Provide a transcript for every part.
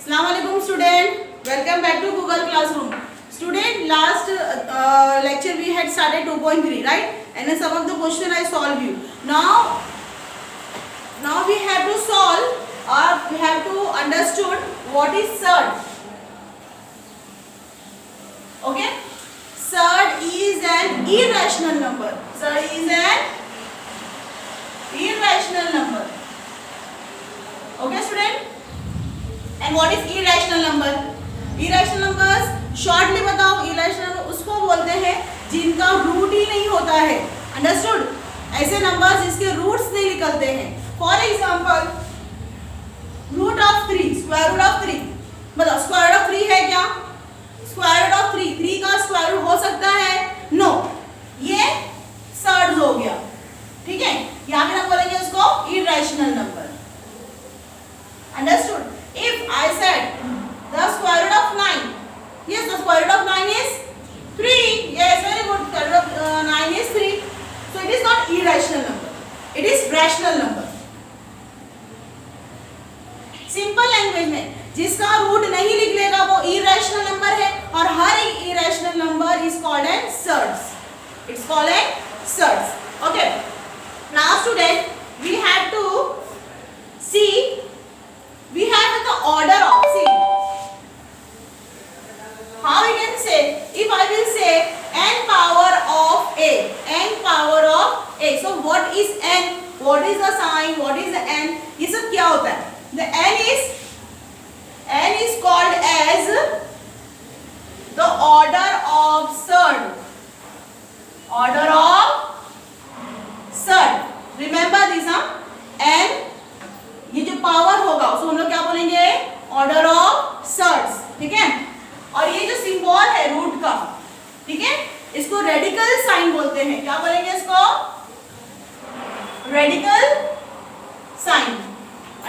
Assalamu alaikum student, welcome back to Google Classroom. Student, last lecture we had started 2.3, right? And then some of the question I solved you. Now we have to solve or we have to understood what is surd. Okay? Surd is an irrational number. Surd is an irrational number. Okay student? And what is irrational number? Irrational numbers shortly बताओ. irrational उसको बोलते हैं जिनका root ही नहीं होता है. Understood? ऐसे numbers जिसके रूट्स नहीं निकलते हैं. For example root of 3, square root of 3. मतलब स्क्वायर रूट ऑफ 3 है क्या? स्क्वायर रूट ऑफ 3 का स्क्वायर रूट हो सकता है? नो. ये सर्ड हो गया. ठीक है, यहाँ पे हम बोलेंगे उसको irrational number. Understood? If I said the square root of 9, yes, the square root of 9 is 3. Yes, very good. Square root of 9 is 3. So it is not irrational number. It is rational number. Simple language में जिसका root नहीं निकलेगा वो irrational number है और हर एक irrational number is called as surds. It's called as surds. Okay. Now student, we have to see. We have the order of, see, how we can say, if I will say n power of a, n power of a, so what is n, what is the sign, what is the n, ये सब क्या होता है? The n is called as the order of surd, order of surd. Remember this, n, ये जो power होगा उसको हम लोग क्या बोलेंगे? Order of surds. ठीक है, और ये जो सिंबल है रूट का, ठीक है, इसको रेडिकल साइन बोलते हैं. क्या बोलेंगे इसको? Radical sign.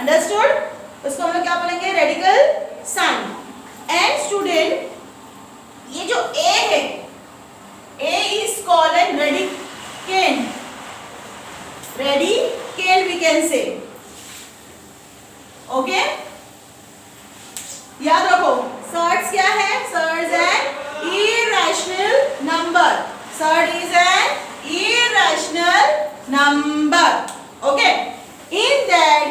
अंडरस्टूड? उसको हम लोग क्या बोलेंगे? Radical sign. एंड स्टूडेंट, ये जो ए है, a is called an radicand. Radicand we can say. Okay, याद रखो सर्ड्स क्या है? Surds an irrational number. Surd is an irrational number. Okay, in that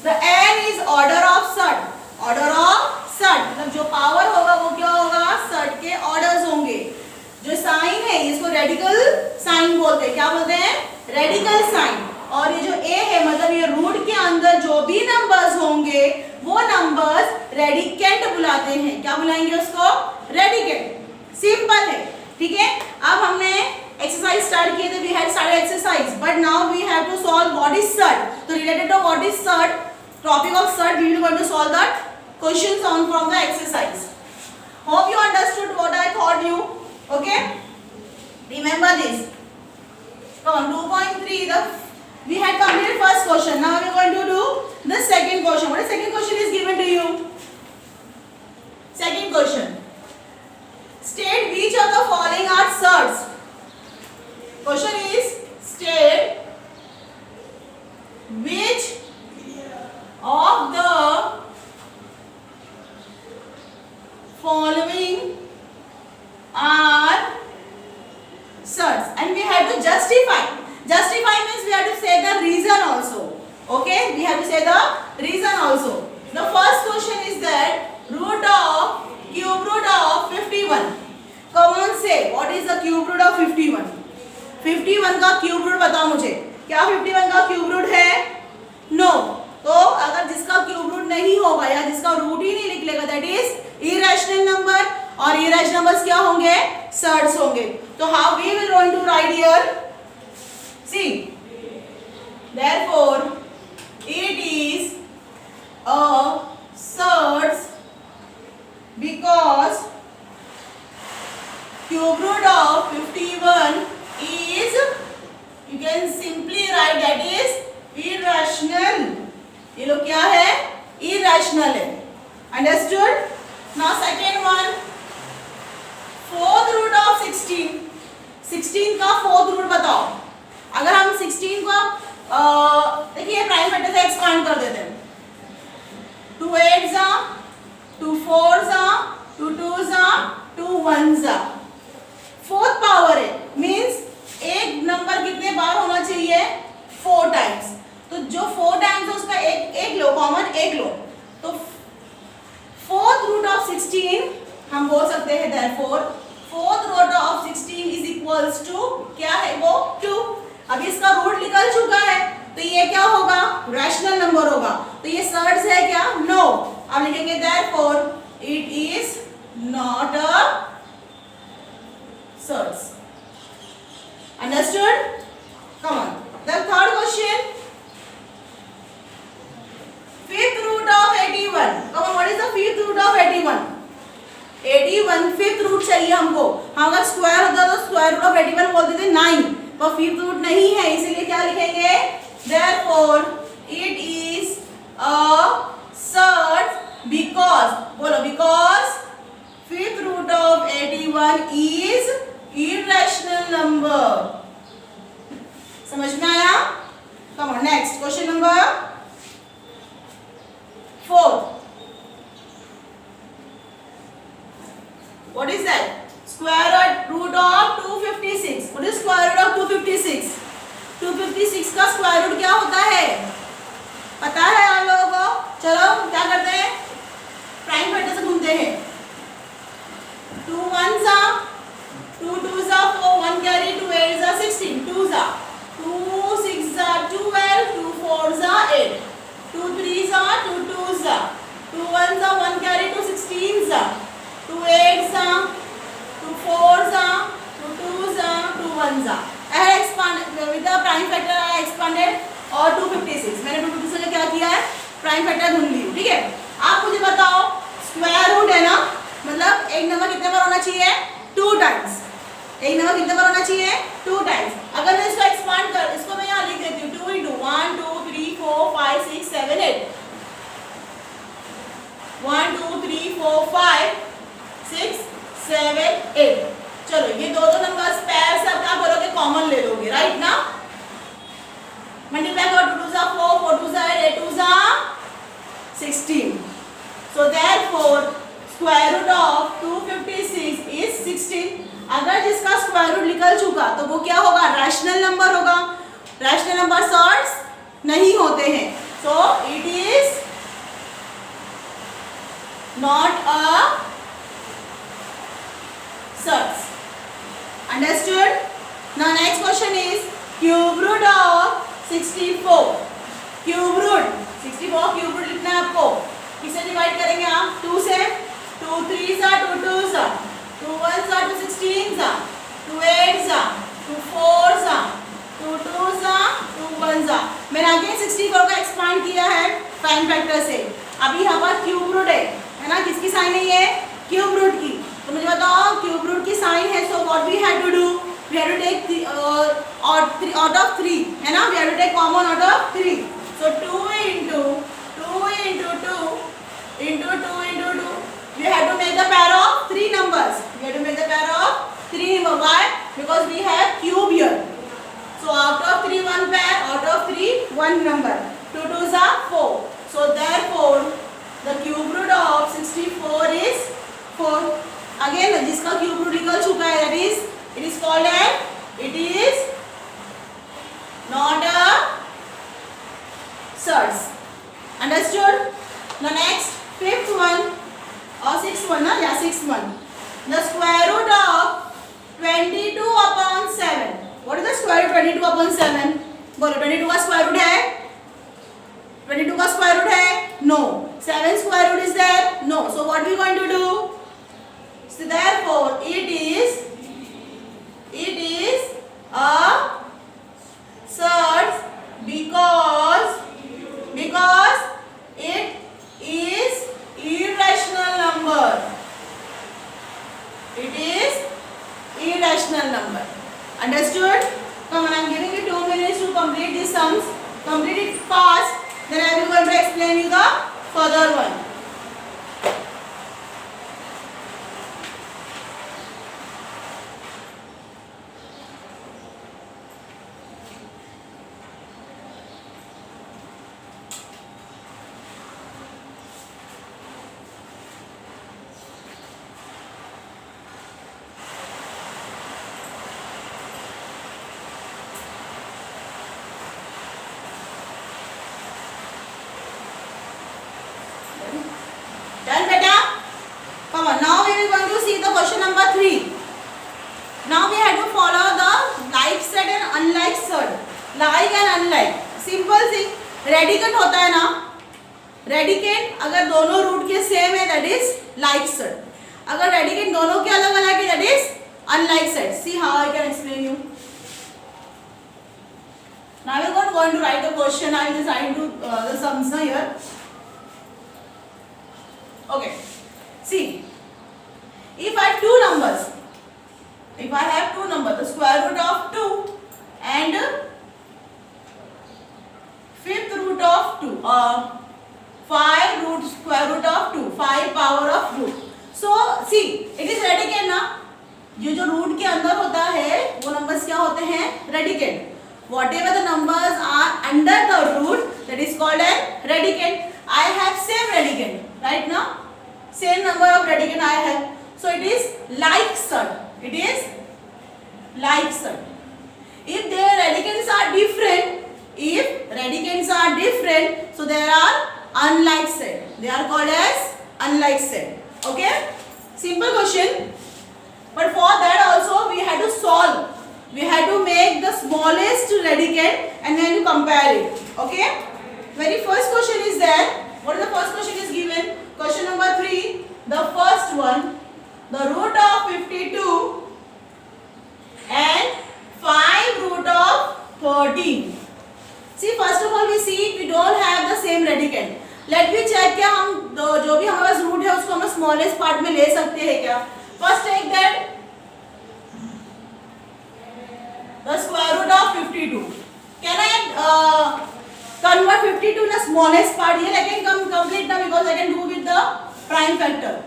the n is order of surd. Order of surd मतलब जो power होगा वो क्या होगा? सर्ड के ऑर्डर्स होंगे. जो साइन है इसको रेडिकल साइन बोलते हैं. क्या बोलते हैं? Radical sign. और ये जो a है मतलब ये रूट के अंदर जो भी नंबर्स होंगे वो नंबर्स रेडिकेंट बुलाते हैं. क्या बुलाएंगे उसको? रेडिकेंट. सिंपल है. ठीक है, अब हमने एक्सरसाइज स्टार्ट किए थे. We had started exercise but now we have to solve what is surd. तो related to what is surd, topic of surd, we will going to solve that questions on from the exercise. Hope you understood what I thought you. Okay, remember this. Come on, 2.3 we had completed first question. Now we are going to do the second question. What is second question is given to you? Second question. State which of the following are surds. Question is state which of the following are surds, and we have to justify. Justify means we have to say the reason also. Okay, we have to say the reason also. The first question is that root of cube root of 51. Come on, say what is the cube root of 51? 51 का cube root बताओ मुझे. क्या 51 का cube root है? No. तो अगर जिसका cube root नहीं होगा या जिसका रूट ही नहीं निकलेगा that is irrational number. और irrational numbers क्या होंगे? surds होंगे. तो how we will going to write here? See, therefore it is a surds because cube root of 51 is, you can simply write that is irrational. ये लोग क्या है? irrational है. Understood? Now second one, fourth root of 16. 16 का fourth root बताओ. अगर हम 16 को देखिए प्राइम फैक्टर से एक्सपांड कर देते हैं 2 8s are, 2 4s are, 2 2s are, 2 1s are. Fourth power है, मीन्स एक नंबर कितने बार होना चाहिए? 4 टाइम्स. तो जो 4 टाइम्स है उसका एक लो, कॉमन एक लो. तो फोर्थ रूट ऑफ 16 हम बोल सकते हैं therefore fourth root of 16 is equals to क्या है वो? 2. अब इसका रूट निकल चुका है तो ये क्या होगा? रैशनल नंबर होगा. तो ये सर्ड्स है क्या? नो. अब लिखेंगे therefore it is not a surds. Understood? Come on. The third question. Fifth root of 81. Come on, what is the fifth root of 81? 81 fifth root चाहिए हमको. हम अगर स्क्वायर होता तो स्क्वायर रूट ऑफ 81 बोलते थे 9. पर फिफ्थ रूट नहीं है इसलिए क्या लिखेंगे? Therefore it is a surd because बोलो because fifth root of 81 is irrational number. समझ में आया? Come on, next question number 4. What is that? Square root of 256. What is square root of 256? 256 का स्क्वायर रूट क्या होता है? पता है आप लोगों को? चलो क्या करते हैं? प्राइम फैक्टर से घूमते हैं. 2 1s are, 2 2s are 4, 1 carry, 2 8s are 16, 2s are, 2 6s are 12, 2 4s are 8, 2 3s are, 2 2s are, 2 1s are, 1 carry, 2 16s are, 2 8s are, 2 4s are, 2 2s are, 2 1s are. I have expanded with the prime factor. I expanded और 256. मैंने 256 का क्या किया है? Prime factor ढूंढ ली. ठीक है. आप मुझे बताओ स्क्वायर रूट है ना, मतलब एक नंबर कितने बार होना चाहिए? 2 टाइम्स. एक नंबर कितने बार होना चाहिए? 2 टाइम्स. अगर मैं इसको एक्सपांड कर, इसको मैं यहाँ लिख देती हूँ 2 into 1 2 3 4 5 6 7 8. 1 2 3 4 5 6 7 8. चलो ये दो नंबर्स पेयर से आप क्या करोगे? कॉमन ले लोगे, राइट ना? मल्टीप्लाई करो 2 2s are 4, 4 2s are 8, 8 2s are 16. So therefore square root of 256 is 16. अगर जिसका स्क्वायर रूट निकल चुका तो वो क्या होगा? रैशनल नंबर होगा. रैशनल नंबर सर्ड्स नहीं होते हैं. So it is not a surds. Understood? Now next question is cube root of 64. Cube root 64 cube root लिखना है आपको. किससे डिवाइड करेंगे आप? 2 से. 2 3s are, 2 2s are, 2 1s are, 2 16s are, 2 8s are, 2 4s are, 2 2s are, 2 1s are. मैंने आगे 64 का एक्सपांड किया है प्राइम फैक्टर से. अभी यहाँ पर क्यूब रूट है ना? किसकी साइन है ये? क्यूब रूट की. तो मुझे बताओ क्यूब रूट की साइन है. So what we have to do? We have to take out of 3 है ना? We have to take common out of 3. So 2 into 2 into 2 into 2 into 2. We have to make the pair of 3 numbers. We have to make the pair of 3 numbers. Why? Because we have cube here. So out of 3 1 pair, out of 3 1 number. 2 2s are 4. So therefore the cube root of 64 is 4. Again जिसका cube root निकल चुका है, that is it is called as, it is not a surds. Understood? The next fifth one or sixth one, na? Yeah, sixth one. The square root of 22 upon 7. What is the square root 22 upon 7? बोलो 22 का square root है? 22 का square root है? No. 7 square root is there? No. So what we going to do? So therefore it is a surds because it is irrational number. It is irrational number. Understood? Come on, I am giving you 2 minutes to complete these sums. Complete it fast. Then I will going to explain you the further one. question number 3. Now we have to follow the like said and unlike said. Like and unlike. Simple thing. Radicand होता है ना. Radicand अगर दोनों root के same है that is like said. अगर radicand दोनों के अलग अलग है that is unlike said. See how I can explain you. Now we are not going to write the question. I am just trying to the sums here. Okay. See, if I have two numbers, the square root of 2 and fifth root of 2, 5 root square root of 2, 5 power of root. So, see, it is radicand ना. ये जो root के अंदर होता है वो numbers क्या होते हैं? Radicand. Whatever the numbers are under the root, that is called as radicand. I have same radicand, right now? Same number of radicand I have. So it is like said. It is like said. If their radicands are different, so there are unlike said. They are called as unlike said. Okay? Simple question. But for that also we had to solve. We had to make the smallest radicand and then you compare it. Okay? Very first question is there. What is the first question is given? Question number 3. The first one. The root of 52 and 5 root of 13. See, first of all we see we don't have the same radicand. Let me check क्या हम जो भी हमारे पास root है उसको हम smallest part में ले सकते हैं क्या? First take that the square root of 52. Can I convert 52 in the smallest part here? I can complete now because I can do with the prime factor.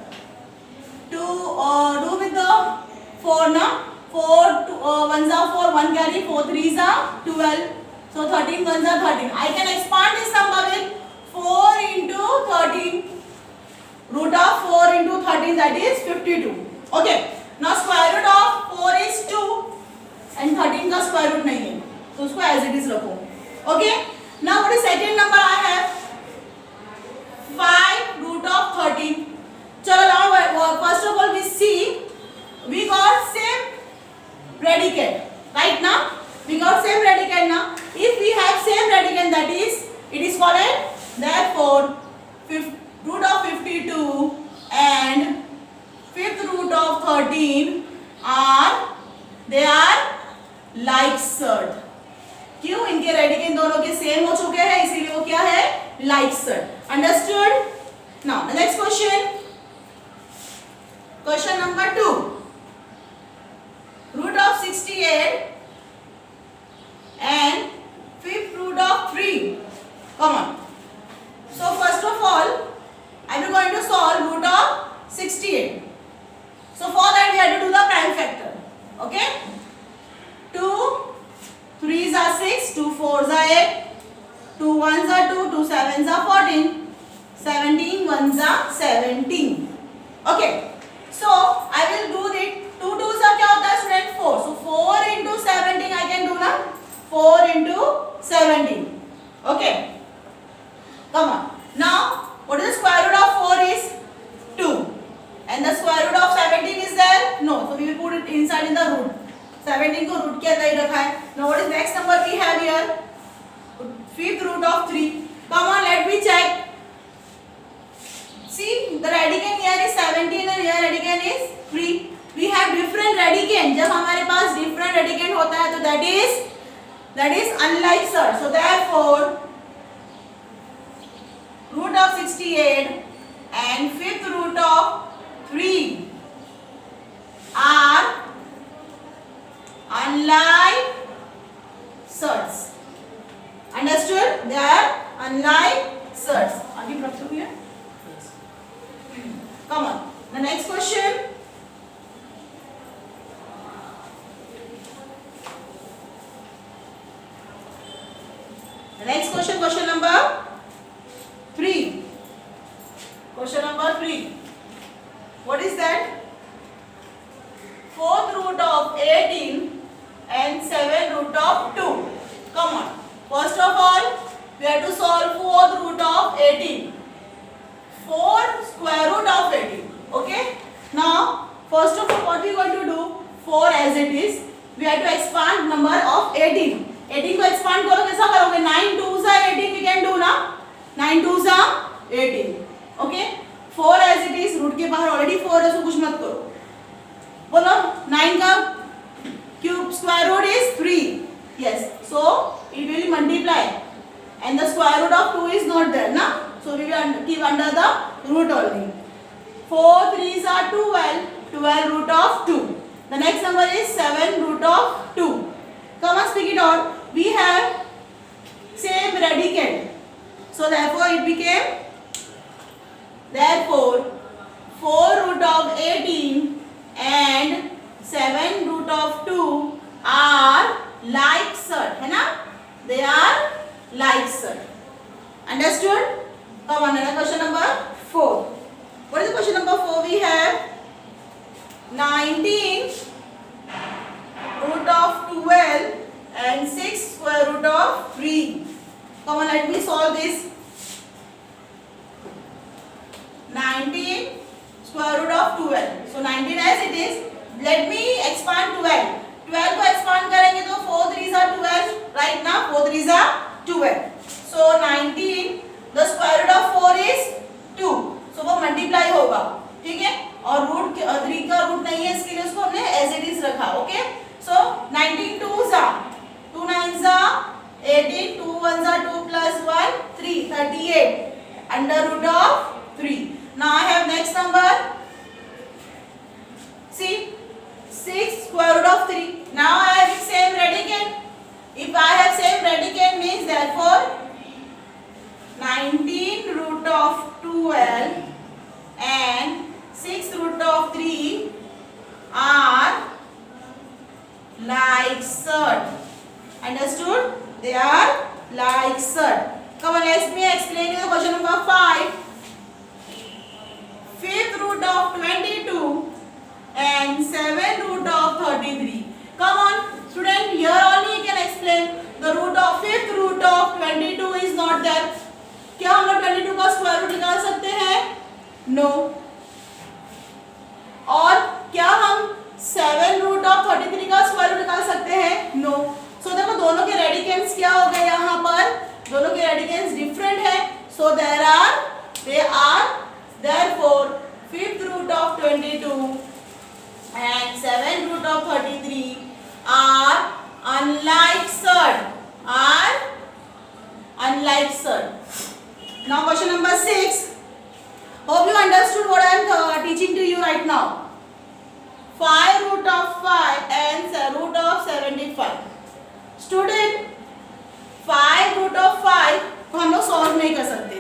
To do with the 4 now. 4 ones are 4, 1 carry, 4 3s are 12. So 13 ones are 13. I can expand this number with 4 into 13. Root of 4 into 13, that is 52. Okay. Now square root of 4 is 2. And 13 का square root नहीं है, तो उसको as it is रखो. Okay? Now what is second number I have? 5 root of 13. चलो now first of all we see we got same radicand. Right now we got same radicand now. If we have same radicand, that is it is called as therefore root of 52 and fifth root of 13 they are like said. क्यों? इनके radicand दोनों के same हो चुके हैं इसीलिए वो क्या है? Like said. Understood? Now the next question. Question number 2. Root of 68 and fifth root of 3. Come on. So first of all, I am going to solve root of 68. So for that we have to do the prime factor. Okay? 2 3s are 6, 2 4s are 8, 2 1s are 2, 2 7s are 14, 17 1s are 17. Okay. So I will do it. 2 2s are क्या होता है student? 4. So 4 into 17 I can do ना? 4 into 17. Okay. Come on. Now what is the square root of 4 is 2. And the square root of 17 is there? No. So we will put it inside in the root. 17 को root के अंदर ही रखा है. Now what is next number we have here? Fifth root of 3. Come on, let me check. See, the radicand here is 17 and here radicand is 3. We have different radicand. जब हमारे पास different radicand होता है तो that is unlike said. So therefore root of 68 and fifth root of 3 are unlike sads. Understood? They are unlike sads. Are you practicing here? Yes. Come on. The next question. The next question, question number 3. Question number 3. What is that? Fourth root of 18 and 7 root of 2. Come on. First of all, we have to solve fourth root of 18. 4 square root of 18. Okay. Now First of all, what we going to do? 4 as it is. We have to expand number of 18. 18 को expand करो कैसा करोगे? 9 2s are 18 we can do ना? 9 2s are 18. Okay? 4 as it is. Root के बाहर already 4 है, so कुछ मत करो. बोलो 9 का cube square root is 3. Yes. So it will multiply. And the square root of 2 is not there na, so we will keep under the root only. 4 3s are 12. 12 root of 2. The next number is 7 root of 2. Come on, speak it out. We have same radicand, so therefore it became, therefore 4 root of 18 and 7 root of 2 are like such, है ना? They are like such. Understood? Come on, another question number 4. What is the question number 4? We have 19 root of 12 and 6 square root of 3. Come on, let me solve this. 19 square root of 12. So 19 as it is. Let me expand 12. 12 को expand करेंगे तो 4 3s are 12. Right now 4 3s are 12. So 19, the square root of 4 is 2. So वो multiply होगा, ठीक है? और root 3 का root नहीं है, इसके लिए उसको हमने as it is रखा. Okay? So 19 2s are 2 9s are 18, 2 1s are 2 plus 1 3, 38 under root of 3. Now I have next number. See, 6 square root of 3. Now I have same radicand. If I have same radicand means therefore 19 root of 12 and 6 root of 3 are like such. Understood? They are like such. Come on, let me explain you the question number 5. 5th root of 22 and 7 root of 33. Come on, student, here only you can explain. The root of 5th root of 22 is not there. क्या हम लोग 22 का square root निकाल सकते हैं? No. और क्या हम 7 रूट ऑफ 33 का स्क्वायर रूट निकाल सकते हैं? No. So देखो दोनों के रेडिकेंड्स क्या हो गए यहाँ पर? दोनों के रेडिकेंड्स डिफरेंट है. So they are therefore 5th root of 22 and 7 root of 33 are unlike such. Are unlike such. Now question number 6. Hope you understood what I am teaching to you right now. 5 root of 5 and root of 75. Student, 5 root of 5 को हम लोग solve नहीं कर सकते,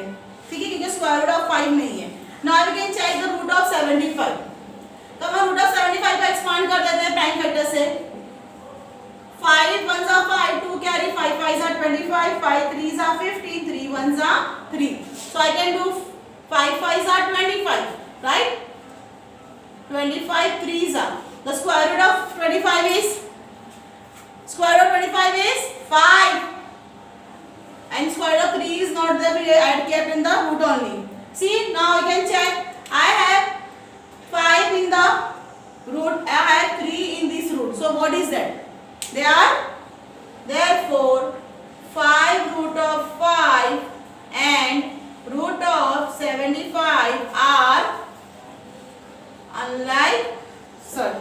ठीक है, क्योंकि square root of 5 नहीं है. Now we can check the root of 75. तो हम root of 75 को एक्सपांड कर देते हैं प्राइम फैक्टर से. 5 1s are 5, 2 carry 5 5s are 25, 5 3s are 15, 3 1s are 3. So I can do 5 5s are 25, right? 25 3s are. The square root of 25 is 5. And square root of 3 is not there, we add kept in the root only. See, now you can check. I have 5 in the root, I have 3 in this root. So what is that? They are therefore 5 root of 5 and root of 75 are unlike such.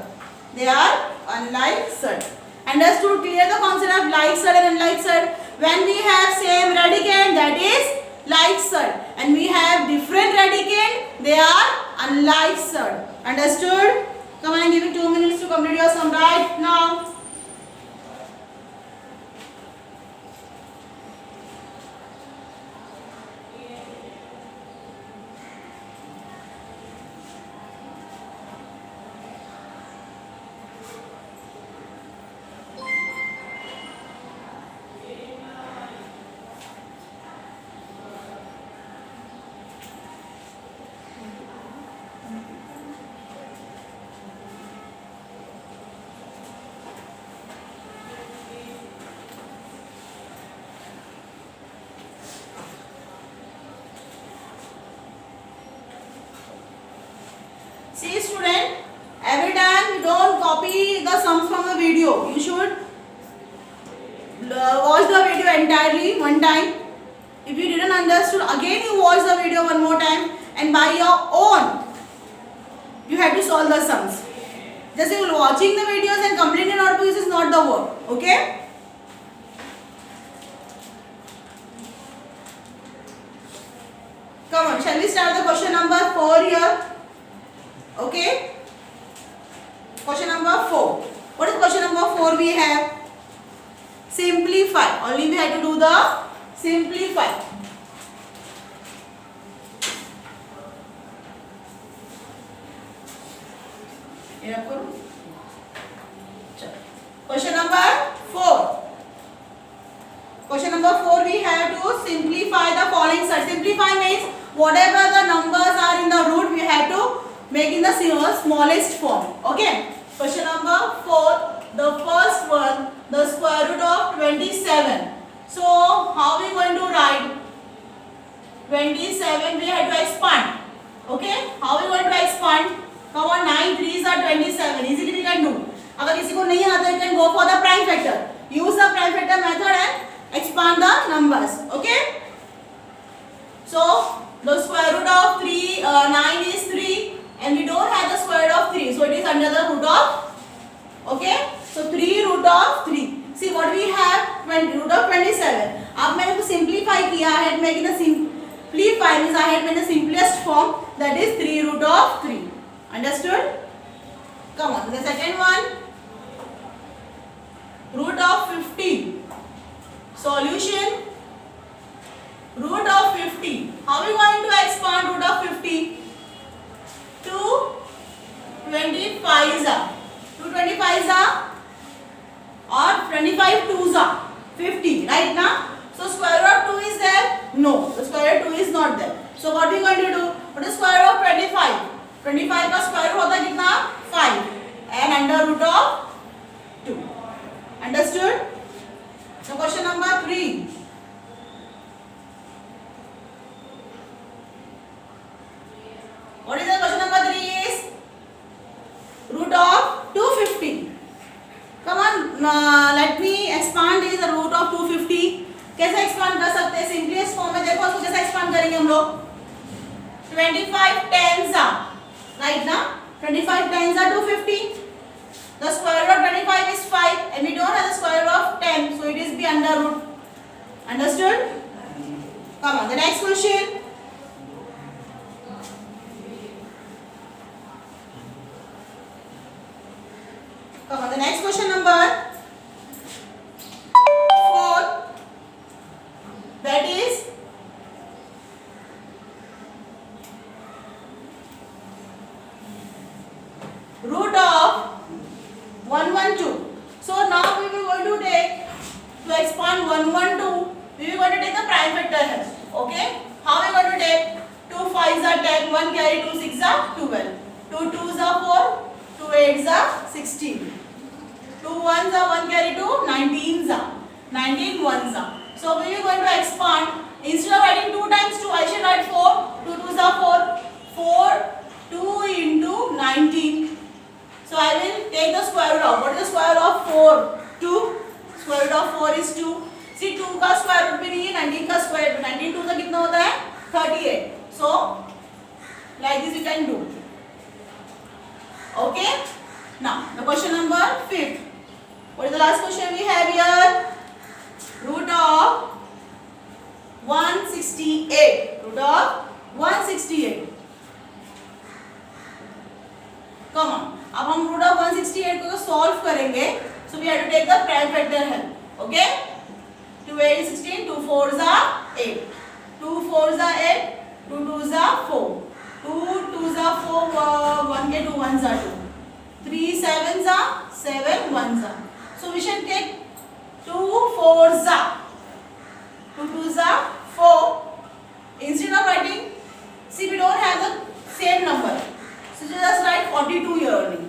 They are unlike such. Understood? Clear the concept of like such and unlike such. When we have same radicand, that is like such, and we have different radicand, they are unlike such. Understood? Come on, I give you 2 minutes to complete your sum right now. See student, every copy the sums from the video. You should watch the video entirely one time. If you didn't understood, again you watch the video one more time, and by your own you have to solve the sums. Just watching the videos and completing the notebooks is not the work. Okay? Come on, shall we start the question number 4 here? Okay? Question number 4. What is question number 4 we have? Simplify. Only we have to do the simplify. Question number 4. Question number 4 we have to simplify the following set. Simplify means whatever the numbers are in the root we have to make in the smallest form. Okay. Question number 4. The first one, the square root of 27. So how we going to write 27? We have to expand. Okay. How we going to expand? Come on, 9 3s are 27. Easily we can do. अगर किसी को नहीं आता, you can go for the prime factor. Use the prime factor method and expand the numbers. Okay. So the square root of 9 is 3, and we don't have the square root of 3, so it is under the root of. Okay. So 3 root of 3. See what we have, root of 27. अब मैंने इसको simplify किया है, making the simplify means I had made the simplest form, that is 3 root of 3. Understood? Come on, the second one, root of 50. Solution, root of 50. How are we going to expand root of 50? 2 25s are 2 25s are or 25 2s are 50, right now? So square root of 2 is there? No, the square root of 2 is not there. So what we are going to do? What is square root of 25? 25 का square root होता है कितना? 5 and under root of 2. Understood? So question number 3. What is the question number 3 is? Root of 250. Come on, let me expand is the root of 250. कैसे expand कर सकते हैं? Simplest form में देखो उसको कैसे expand करेंगे हम लोग? 25 tens are, right now? 25 tens are 250. The square root of 25 is 5, and we don't have the square root of 10, so it is be under root. Understood? Come on, the next question. Come on, the next question number 4. That is root of 112. So now we will going to take, to expand 112, we will going to take the prime factor here. Okay? How we going to take? 2 5s are 10, 1 carry 2 6s are 12, 2 2s are 4, 2 8s are 16, 2 1s are 1 carry 2, 19s are 19 1s are. So we will going to expand. Instead of writing 2 times 2, I should write 4. 2 2s are 4, 2 into 19. So I will take the square root of, what is the square root of 4? 2. Square root of 4 is 2. See 2 का square root भी नहीं है, 19 का square root. 19 2 से कितना होता है? 38. So like this you can do. Okay. Now the question number 5. What is the last question we have here? Root of 168. Root of 168. Come on. अब हम root of 168 को solve करेंगे. So we have to take the prime factor help. Okay? 2 8 is 16. 2 4s are 8. 2 4s are 8. 2 2s are 4. 2 2s are 4. 1 के 2 1s are 2. 3 7s are 7 1s are. So we should take 2 4s are. 2 2s are 4. Instead of writing, see we don't have the same number. So just write 42 here only.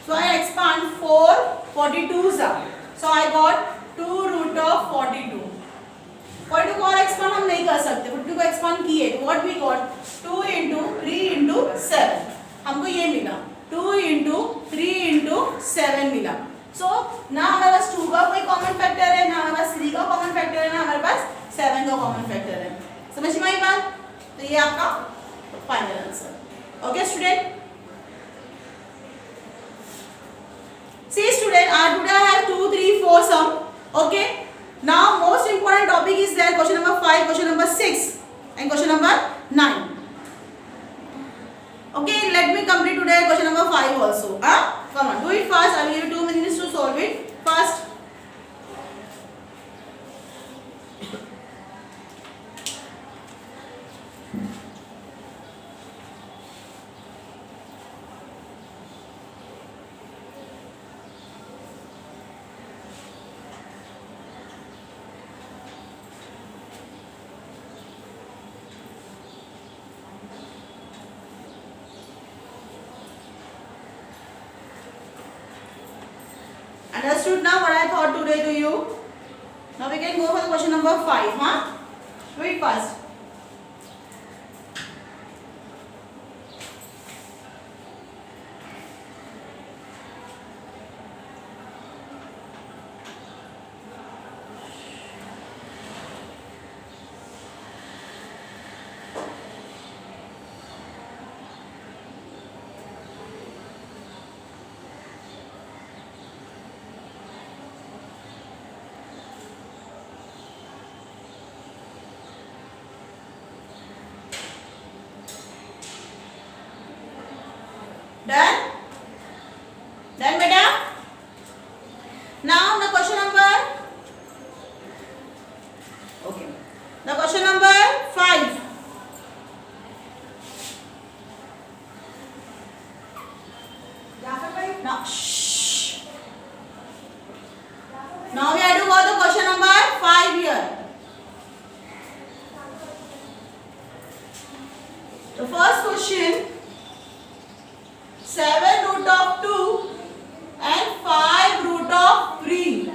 So I expand 4 42s are. So I got 2 root of 42. 42 को और expand हम नहीं कर सकते. 42 को expand किए तो what we got? 2 into 3 into 7. हमको ये मिला 2 into 3 into final answer. Okay student? See student, today I have 2, 3, 4 sum. Okay. Now most important topic is there, question number 5, question number 6 and question number 9. Okay, let me complete today question number 5 also. Come on, do it fast. I will give you 2 minutes to solve it. Fast. Understood now what I thought today to you? Now we can go for the question number 5. Do it fast. Done? Done beta? Now the question number, okay, the question number 5. Now, shh. Now we have to go to question number 5 here. The first question, 7 root of 2 and 5 root of 3.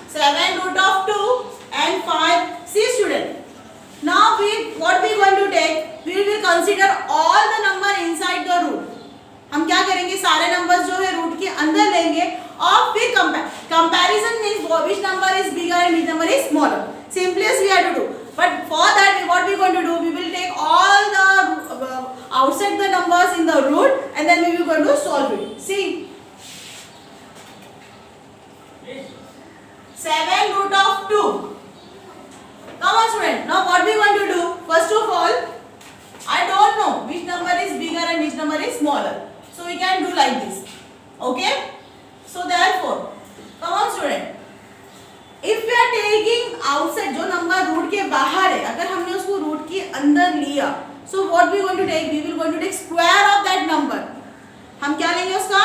7 root of 2 and 5. See student, now what we going to take, we will consider all the number inside the root. हम क्या करेंगे, सारे numbers जो है root के अंदर लेंगे और फिर comparison means which number is bigger and which number is smaller. Simplest we have to do. But for that, what we are going to do, we will take all the outside the numbers in the root and then we will going to solve it. See, 7 root of 2. Come on student, now what we are going to do, first of all, I don't know which number is bigger and which number is smaller. So we can do like this. Okay? So therefore, come on student, if we are taking outside, जो number root के बाहर है, अगर हमने उसको root के अंदर लिया, so what we going to take, we will going to take square of that number. हम क्या लेंगे उसका,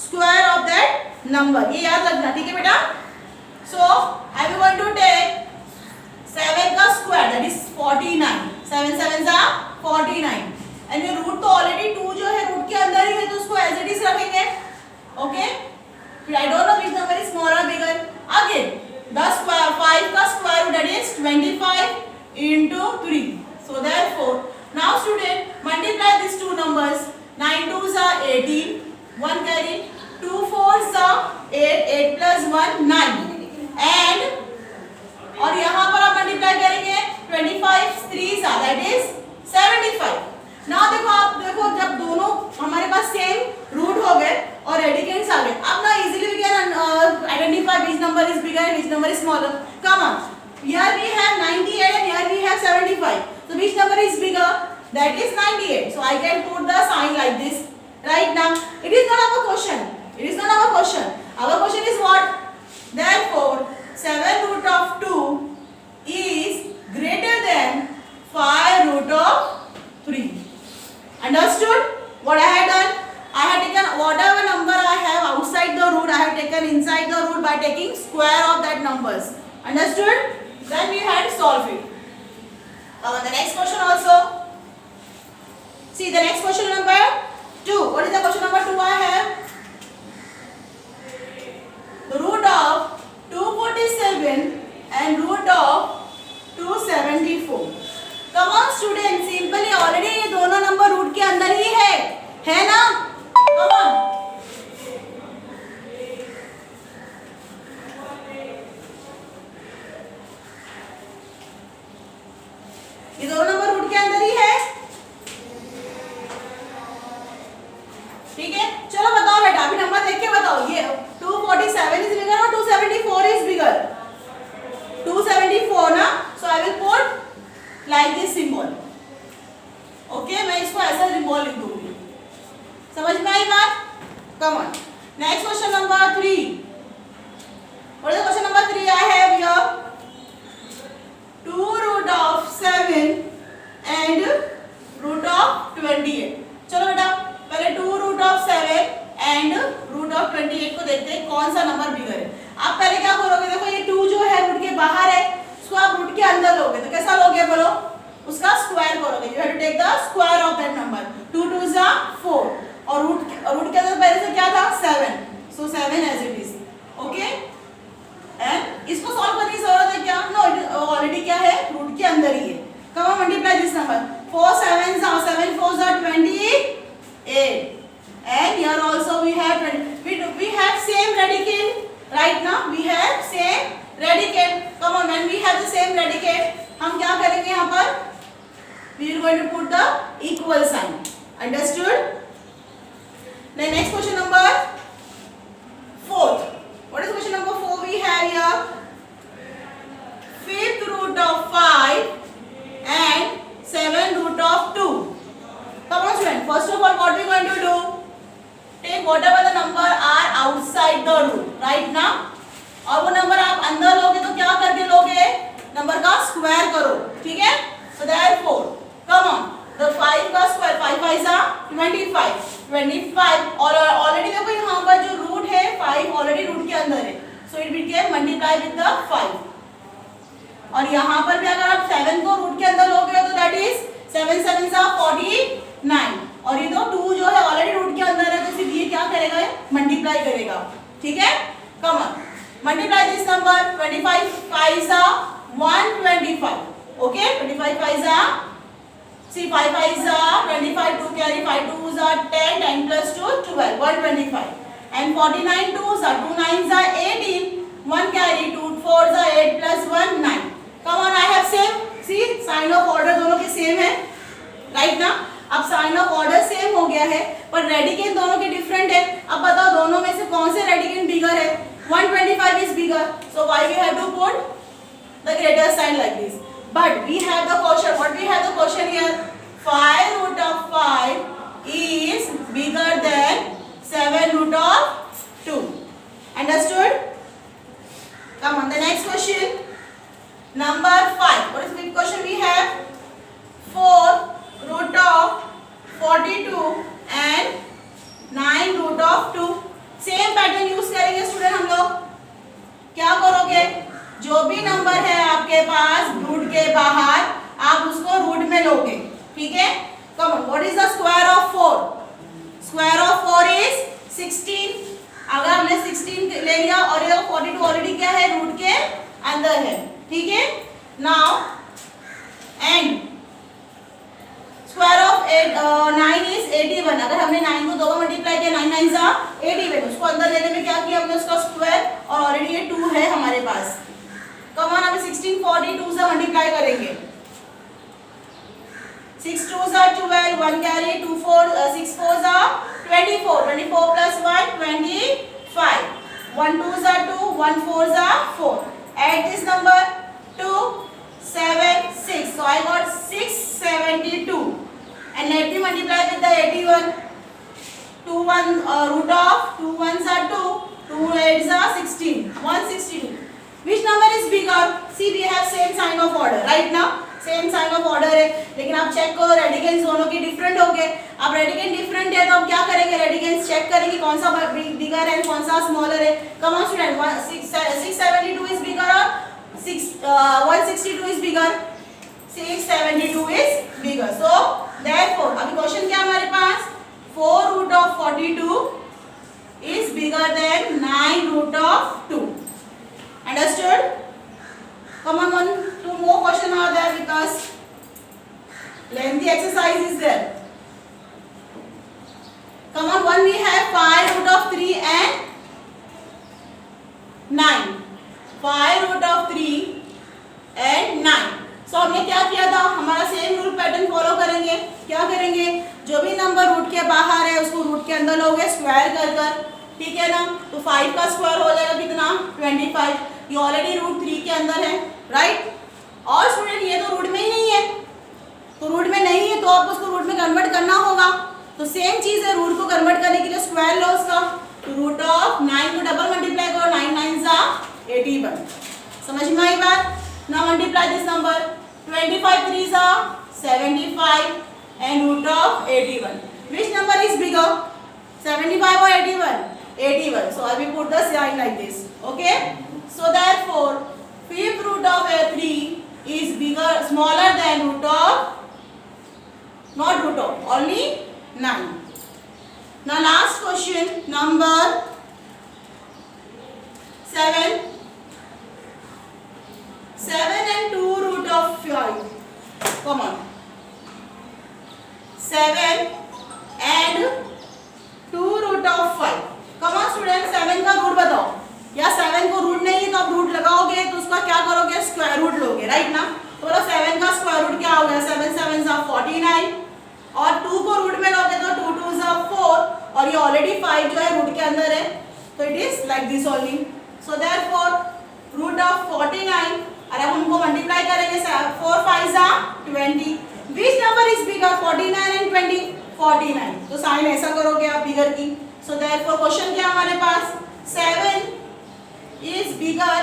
square of that number. ये याद रखना, ठीक है बेटा? So I am going to take 7 का square, that is 49. 7 7s are 49. And ये रूट तो already 2 जो है रूट के अंदर ही है, तो उसको as it is रखेंगे. Okay? I don't know which number is smaller or bigger. Again, the square 5 का square root, that is 25 into 3. So therefore, now student, multiply these two numbers. 9 2s are 18, 1 carry, 2 4s are 8, 8 plus 1 9. And और यहाँ पर आप multiply करेंगे 25 3s are, that is 75. Now देखो, आप देखो जब दोनों हमारे पास सेम रूट हो गए और रेडिकेंड्स आ गए, अब ना easily we can identify which number is bigger and which number is smaller. Come on, here we have 98 and here we have 75. So which number is bigger? That is 98. So I can put the sign like this. Right now, it is not our question. It is not our question. Our question is what? Therefore, 7 root of 2 is greater than 5 root of 3. Understood? What I have done? I have taken whatever number I have outside the root, I have taken inside the root by taking square of that numbers. Understood? Then we had to solve it. Now the next question also. See the next question number 2. What is the question number 2 I have? The root of 247 and root of 274. Come on students, simply already ये दोनों number root के अंदर ही है ना? Come on. ये दोनों number root के अंदर ही ये बात? Come on, next question number 3. What is question number 3? I have here 2 root of 7 and root of 28. चलो बेटा पहले 2 root of 7 and root of 28 को देखते हैं कौन सा नंबर बिगर है. आप पहले क्या करोगे, देखो ये 2 जो है रूट के बाहर है, उसको आप रूट के अंदर लोगे तो कैसा लोगे बोलो, उसका स्क्वायर करोगे. You have to take the square of that number. 2 2 जा 4 और रूट के अंदर पहले से क्या था 7, so 7 as it is. Okay, and इसको सॉल्व करने की जरूरत है क्या? नो, ऑलरेडी क्या है रूट के अंदर ही है. Come on multiply this number. 4 7 जा 7 4 जा 28. And here also we have we have same radicand. Right now we have same radicand. Come on, when we have the same radicand, हम क्या करेंगे यहाँ पर? We are going to put the equal sign. Understood? Then next question number 4. What is question number 4? We have here 5th root of 5 and 7 root of 2. Come on student. First of all, what we are going to do? Take whatever the number are outside the root, right now. और वो number आप अंदर लोगे तो क्या करके लोगे, number का स्क्वायर करो. ठीक है, so therefore come on, the 5 का स्क्वायर 5 5 जा 25 और ऑलरेडी देखो यहाँ पर जो रूट है 5 ऑलरेडी रूट के अंदर है, so it became multiply with the 5. और यहाँ पर भी अगर आप 7 को रूट के अंदर लोगे तो that is 7 7 जा 49 और ये तो 2 जो है ऑलरेडी रूट के अंदर है तो सिर्फ ये क्या करेगा, मल्टीप्लाई करेगा. ठीक है, come on multiply this number. 25 5 जा 125. ओके, 25 5 जा सी 5 5 जा 25 2 कैरी 5 2 जा 10 10 plus 2 12 125 and 49 2 जा 2 9 जा 18 1 कैरी 2 4 जा 8 plus 1 9. Come on, I have same. See sign of order दोनों के सेम है, राइट ना. अब साइन ऑफ ऑर्डर सेम हो गया है पर रेडिकेंड दोनों के डिफरेंट है. अब बताओ दोनों में से कौन से रेडिकेंड बिगर है? 125 is bigger, so why we have to put the greater sign like this. But we have the quotient. What we have the quotient here? 5 root of 5 is bigger than 7 root of 2. Understood? Come on, the next question. Number 5. What is the question we have? 4 root of 42 and 9 root of 2. Same pattern use करेंगे student. हम लोग क्या करोगे, जो भी number है आपके पास root के बाहर आप उसको रूट में लोगे. ठीक है, come on, what is the square of 4? Square of 4 is 16. अगर हमने 16 ले लिया और ये 42 ऑलरेडी क्या है रूट के अंदर है. ठीक है, now and square of 9 is 81. अगर हमने 9 को 2 बार मल्टीप्लाई किया 9 9 जा 81, उसको अंदर लेने में क्या किया हमने, उसका स्क्वायर और ऑलरेडी ये 2 है हमारे पास. कम ऑन, अभी 16 42 से मल्टीप्लाई करेंगे. 6 2 जा 12 1 कैरी 2 4 6 4 जा 24 24 plus 1 25 1 2 जा 2 1 4 जा 4. Add this number 2 7 6, so I got 672 and let me multiply with the 81. 2 1 root of 2 1s are 2 2 8s are 16 162. Which number is bigger? See, we have same sign of order right now. Same sign of order है, लेकिन आप check करो रेडिकेंस दोनों के different हो गए. अब रेडिकेंस different है तो हम क्या करेंगे, रेडिकेंस चेक करेंगे कौन सा बिगर है कौन सा स्मॉलर है. Come on student, 672 is bigger और 162 is bigger. 672 is bigger. So therefore अभी क्वेश्चन क्या हमारे पास, 4 root of 42 is bigger than 9 root of 2. Understood? Come on, 2 more questions are there because lengthy exercise is there. Come on, one we have 5 root of 3 and 9. 5 root of 3 and 9. So हमने क्या किया था, हमारा same rule pattern follow करेंगे. क्या करेंगे, जो भी नंबर रूट के बाहर है उसको रूट के अंदर लोगे स्क्वायर कर कर. ठीक है ना, तो 5 का स्क्वायर हो जाएगा कितना, 25. ये ऑलरेडी रूट 3 के अंदर है, राइट. और स्टूडेंट ये तो रूट में ही नहीं है, तो रूट में नहीं है तो आप उसको रूट में कन्वर्ट करना होगा. तो सेम चीज है, रूट को कन्वर्ट करने के लिए स्क्वायर लो उसका, तो रूट ऑफ 9 को डबल मल्टीप्लाई करो, 9 9 जा 81। समझ में आई बात? नाउ मल्टीप्लाई दिस नंबर, 25 3 जा 75 and root of 81. Which number is bigger, 75 or 81? 81. So I will put the sign like this. Okay. So therefore fifth root of 3 is bigger, smaller than root of, not root of, only 9. Now last question, number 7. 7 and 2 root of 5. Come on. 7 and 2 root of 5. Come on students, 7 का root बताओ, या 7 को root नहीं है तो आप root लगाओगे तो उसका क्या करोगे, स्क्वायर रूट लोगे, राइट ना? तो बोलो 7 का स्क्वायर रूट क्या हो गया, 7 7 जा 49, और 2 को रूट में लोगे तो 2 2 जा 4, और ये ऑलरेडी 5 जो है रूट के अंदर है, तो it is like this only. So therefore root of 49, और अब हमको मल्टीप्लाई करेंगे, 4 5 जा 20। Which number is bigger, 49 and 20? 49। तो साइन ऐसा करोगे आप बिगर की। So therefore क्वेश्चन क्या हमारे पास, 7 is bigger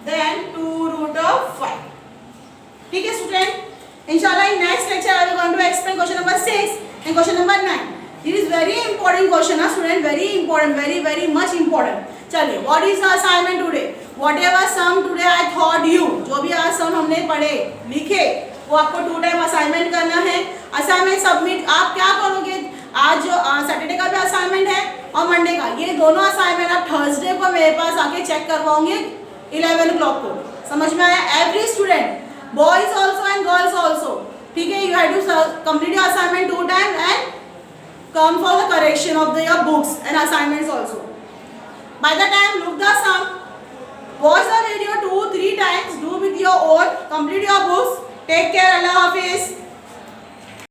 than 2 root of 5। ठीक है स्टूडेंट, इंशाल्लाह in next lecture I will going to explain question number 6 and question number 9। It is very important question, student, very important, very much important। चलिए, what is the assignment today? Whatever sum today I taught you, जो भी आज sum हमने पढ़े लिखे वो आपको 2 time assignment करना है। असाइनमेंट सबमिट आप क्या करोगे, आज जो सैटरडे का भी असाइनमेंट है और मंडे का, ये दोनों असाइनमेंट आप थर्सडे को मेरे पास आके चेक करवाओगे 11 o'clock को। समझ में आया? Every student, boys also and girls also, ठीक है? You have to complete your assignment 2 time and come for the correction of the your books and assignments also. By the time look the sum, watch the video 2-3 times, do with your own, complete your books। Take care. Allah Hafiz.